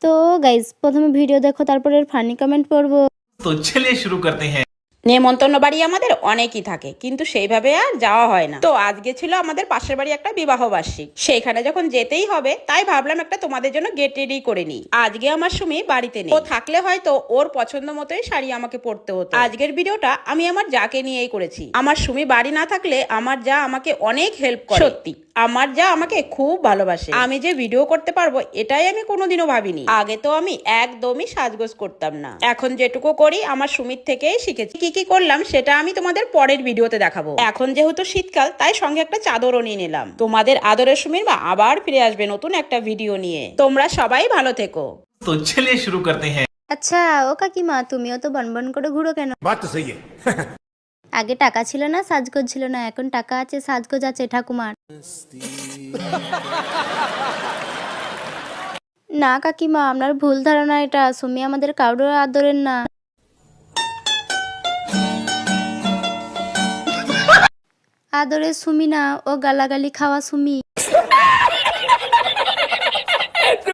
তো গাইস প্রথমে ভিডিও দেখো, তারপরে ফানি কমেন্ট পড়বো। तो चलिए शुरू करते हैं। নেমন্তন্ন বাড়ি আমাদের অনেকই থাকে, কিন্তু সেইভাবে আর যাওয়া হয় না। তো আজকে ছিল আমাদের পাশের বাড়ি একটা বিবাহ বার্ষিক, সেইখানে যখন যেতেই হবে তাই ভাবলাম একটা তোমাদের জন্য গেট রেডি করে নিই। আজকে আমার সুমি বাড়িতে নেই, ও থাকলে হয়তো ওর পছন্দ মতোই শাড়ি আমাকে পরতে হতো। আজকের ভিডিওটা আমি আমার যাকে নিয়েই করেছি। আমার সুমি বাড়ি না থাকলে আমার যা আমাকে অনেক হেল্প করে। সত্যি আমার যা আমাকে খুব ভালোবাসে। আমি যে ভিডিও করতে পারবো এটাই আমি কোনোদিনও ভাবিনি। আগে তো আমি একদমই সাজগোজ করতাম না, এখন যেটুকু করি আমার সুমির থেকেই শিখেছি। কি কি করলাম সেটা আমি তোমাদের পরের ভিডিওতে দেখাবো। এখন যেহেতু শীতকাল তাই সঙ্গে একটা চাদরও নিয়ে নিলাম। তোমাদের আদরের সুমির মা আবার ফিরে আসবে নতুন একটা ভিডিও নিয়ে। তোমরা সবাই ভালো থেকো। तो चलिए शुरू करते हैं। আচ্ছা ও কাকিমা, তুমিও তো বনবন করে ঘুরো কেন? बात तो सही है। আগে টাকা ছিল না, সাজগোজ ছিল না, এখন টাকা আছে, সাজগোজ আছে ঠাকুমার। না কাকিমা, আপনার ভুল ধারণা এটা। সুমি আমাদের কারোর আদরের না। আদরের সুমি না, ও গালাগালি খাওয়া সুমি।